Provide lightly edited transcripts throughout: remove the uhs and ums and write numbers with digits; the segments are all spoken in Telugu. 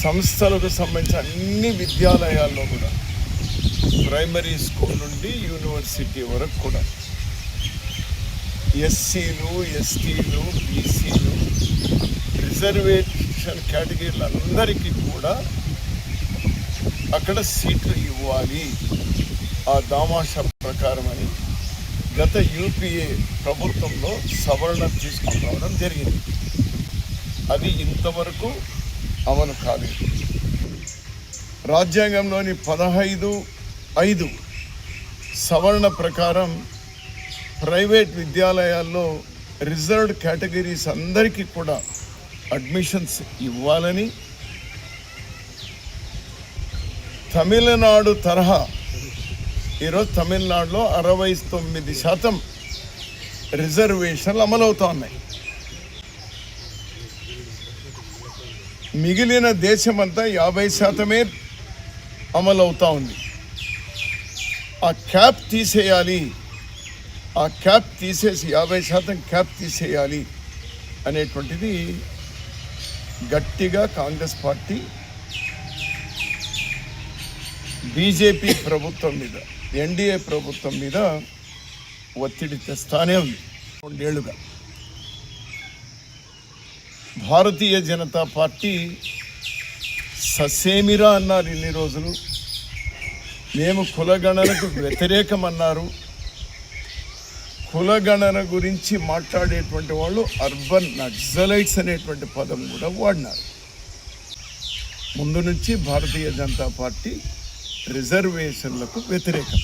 సంస్థలకు సంబంధించిన అన్ని విద్యాలయాల్లో కూడా ప్రైమరీ స్కూల్ నుండి యూనివర్సిటీ వరకు కూడా ఎస్సీలు, ఎస్టీలు, బీసీలు, రిజర్వేషన్ కేటగిరీలందరికీ కూడా అక్కడ సీట్లు ఇవ్వాలి ఆ దామాషా ప్రకారం అని గత యూపీఏ ప్రభుత్వంలో సవరణ తీసుకురావడం జరిగింది. అది ఇంతవరకు అమలు కాలేదు. రాజ్యాంగంలోని 15(5) సవరణ ప్రకారం ప్రైవేట్ విద్యాలయాల్లో రిజర్వ్డ్ కేటగిరీస్ అందరికీ కూడా అడ్మిషన్స్ ఇవ్వాలని, తమిళనాడు తరహా ఈరోజు తమిళనాడులో 69% రిజర్వేషన్లు అమలవుతూ ఉన్నాయి. మిగిలిన దేశమంతా 50% అమలవుతూ ఉంది. ఆ క్యాప్ తీసేయాలి, ఆ క్యాప్ తీసేసి 50% క్యాప్ తీసేయాలి అనేటువంటిది గట్టిగా కాంగ్రెస్ పార్టీ బీజేపీ ప్రభుత్వం మీద, ఎన్డీఏ ప్రభుత్వం మీద ఒత్తిడి తెస్తానే ఉంది 2 ఏళ్లుగా. భారతీయ జనతా పార్టీ ససేమిరా అన్నారు ఇన్ని రోజులు. మేము కులగణనకు వ్యతిరేకమన్నారు. కులగణన గురించి మాట్లాడేటువంటి వాళ్ళు అర్బన్ నక్సలైట్స్ అనేటువంటి పదం కూడా వాడినారు. ముందు నుంచి భారతీయ జనతా పార్టీ రిజర్వేషన్లకు వ్యతిరేకం,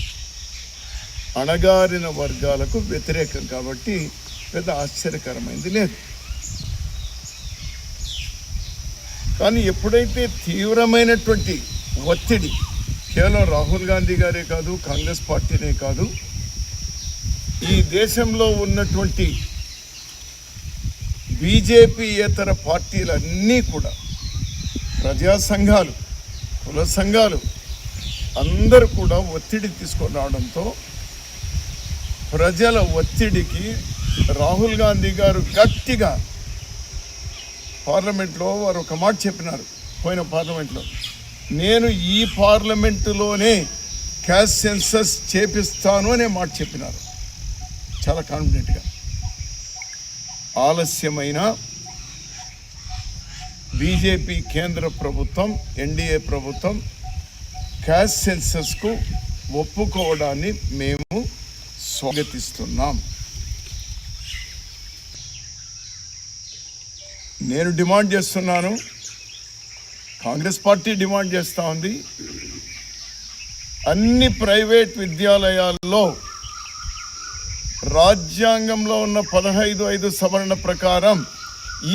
అణగారిన వర్గాలకు వ్యతిరేకం. కాబట్టి పెద్ద ఆశ్చర్యకరమైంది లేదు. కానీ ఎప్పుడైతే తీవ్రమైనటువంటి ఒత్తిడి కేవలం రాహుల్ గాంధీ గారే కాదు, కాంగ్రెస్ పార్టీనే కాదు, ఈ దేశంలో ఉన్నటువంటి బీజేపీయేతర పార్టీలన్నీ కూడా, ప్రజా సంఘాలు, కుల సంఘాలు అందరూ కూడా ఒత్తిడి తీసుకొని రావడంతో ప్రజల ఒత్తిడికి రాహుల్ గాంధీ గారు గట్టిగా పార్లమెంట్లో వారు ఒక మాట చెప్పినారు. పోయిన పార్లమెంట్లో, నేను ఈ పార్లమెంటులోనే క్యాస్ట్ సెన్సస్ చేపిస్తాను అనే మాట చెప్పినారు చాలా కాన్ఫిడెంట్గా. ఆలస్యమైన బీజేపీ కేంద్ర ప్రభుత్వం, ఎన్డీఏ ప్రభుత్వం క్యాస్ట్ సెన్సస్కు ఒప్పుకోవడాన్ని మేము స్వాగతిస్తున్నాం. నేను డిమాండ్ చేస్తున్నాను, కాంగ్రెస్ పార్టీ డిమాండ్ చేస్తూ ఉంది, అన్ని ప్రైవేట్ విద్యాలయాల్లో రాజ్యాంగంలో ఉన్న 15(5) సవరణ ప్రకారం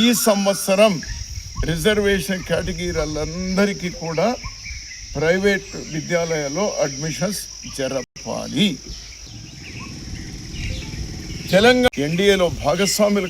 ఈ సంవత్సరం రిజర్వేషన్ కేటగిరీలందరికీ కూడా ప్రైవేట్ విద్యాలయాల్లో అడ్మిషన్స్ జరపాలి. తెలంగాణ ఎన్డీఏలో భాగస్వాములు